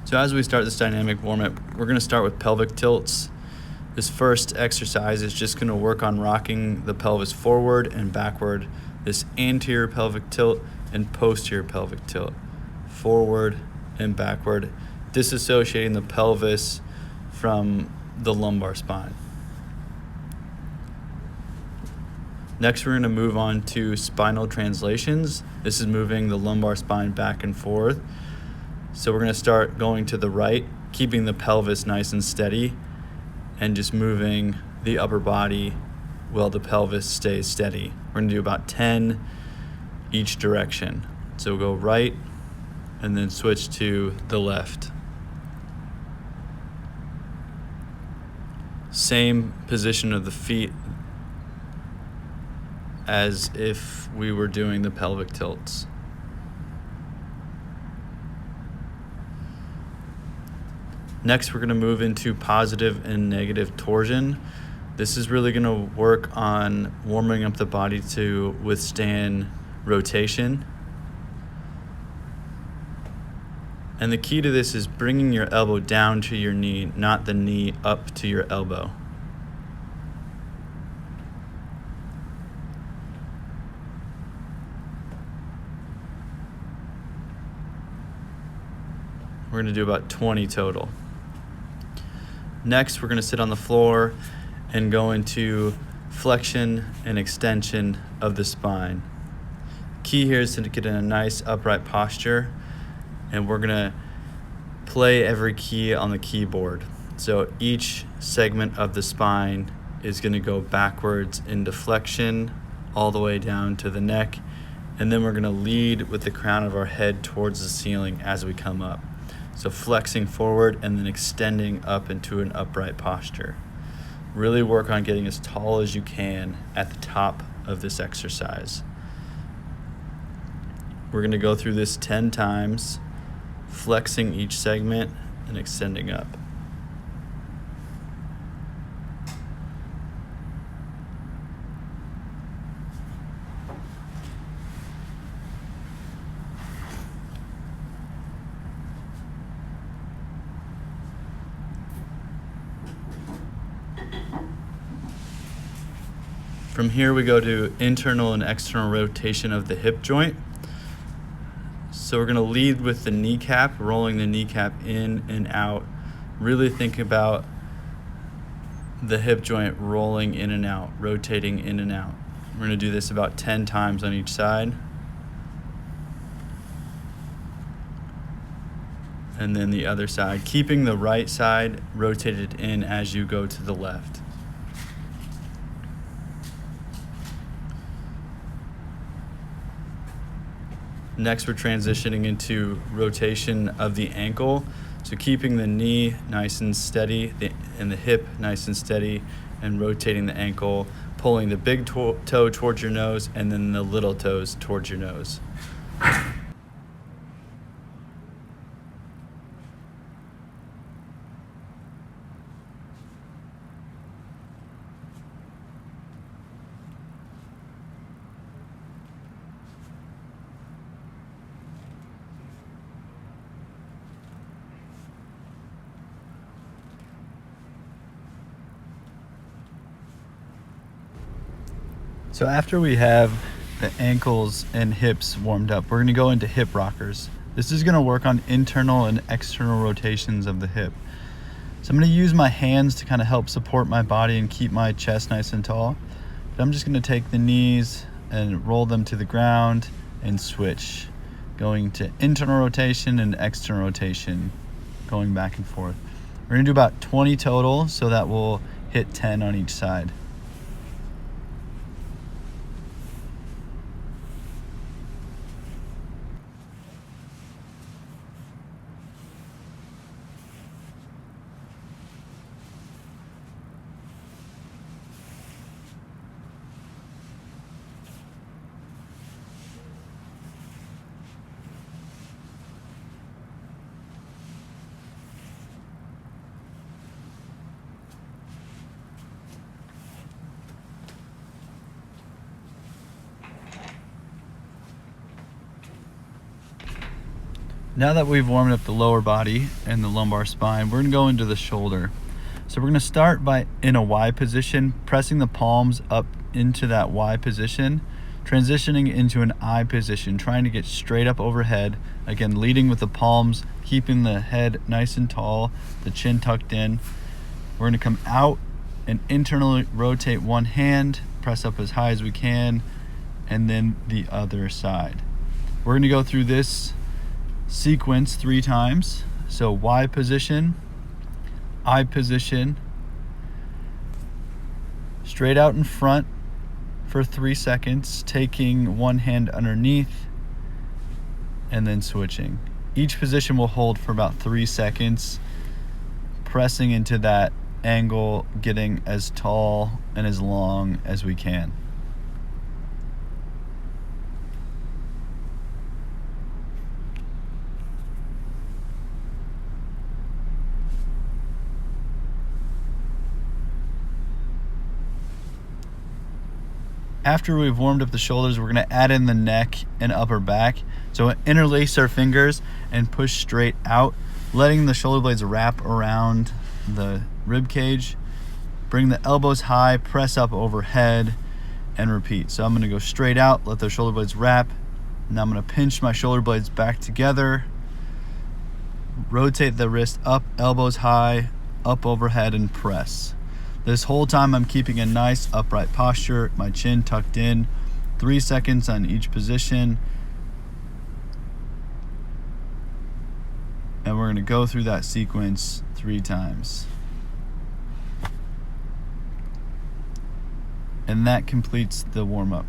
So as we start this dynamic warm-up, we're going to start with pelvic tilts. This first exercise is just going to work on rocking the pelvis forward and backward, this anterior pelvic tilt and posterior pelvic tilt, forward and backward, disassociating the pelvis from the lumbar spine. Next, we're going to move on to spinal translations. This is moving the lumbar spine back and forth. So we're going to start going to the right, keeping the pelvis nice and steady, and just moving the upper body while the pelvis stays steady. We're going to do about 10 each direction. So we'll go right and then switch to the left. Same position of the feet as if we were doing the pelvic tilts. Next, we're going to move into positive and negative torsion. This is really going to work on warming up the body to withstand rotation. And the key to this is bringing your elbow down to your knee, not the knee up to your elbow. We're going to do about 20 total. Next, we're going to sit on the floor and go into flexion and extension of the spine. Key here is to get in a nice upright posture, and we're going to play every key on the keyboard. So each segment of the spine is going to go backwards into flexion all the way down to the neck, and then we're going to lead with the crown of our head towards the ceiling as we come up. So flexing forward and then extending up into an upright posture. Really work on getting as tall as you can at the top of this exercise. We're going to go through this 10 times, flexing each segment and extending up. From here, we go to internal and external rotation of the hip joint. So we're going to lead with the kneecap, rolling the kneecap in and out. Really think about the hip joint rolling in and out, rotating in and out. We're going to do this about 10 times on each side. And then the other side, keeping the right side rotated in as you go to the left. Next, we're transitioning into rotation of the ankle. So keeping the knee nice and steady and the hip nice and steady, and rotating the ankle, pulling the big toe towards your nose and then the little toes towards your nose. So after we have the ankles and hips warmed up, we're going to go into hip rockers. This is going to work on internal and external rotations of the hip. So I'm going to use my hands to kind of help support my body and keep my chest nice and tall. But I'm just going to take the knees and roll them to the ground and switch, going to internal rotation and external rotation, going back and forth. We're going to do about 20 total, so that will hit 10 on each side. Now that we've warmed up the lower body and the lumbar spine, we're gonna go into the shoulder. So we're gonna start by in a Y position, pressing the palms up into that Y position, transitioning into an I position, trying to get straight up overhead. Again, leading with the palms, keeping the head nice and tall, the chin tucked in. We're gonna come out and internally rotate one hand, press up as high as we can, and then the other side. We're gonna go through this sequence 3 times. So Y position, I position, straight out in front for 3 seconds, taking one hand underneath and then switching. Each position will hold for about 3 seconds, pressing into that angle, getting as tall and as long as we can. After we've warmed up the shoulders, we're gonna add in the neck and upper back. So interlace our fingers and push straight out, letting the shoulder blades wrap around the rib cage. Bring the elbows high, press up overhead, and repeat. So I'm gonna go straight out, let the shoulder blades wrap. Now I'm gonna pinch my shoulder blades back together, rotate the wrist up, elbows high, up overhead, and press. This whole time I'm keeping a nice upright posture, my chin tucked in, 3 seconds on each position. And we're gonna go through that sequence 3 times. And that completes the warm-up.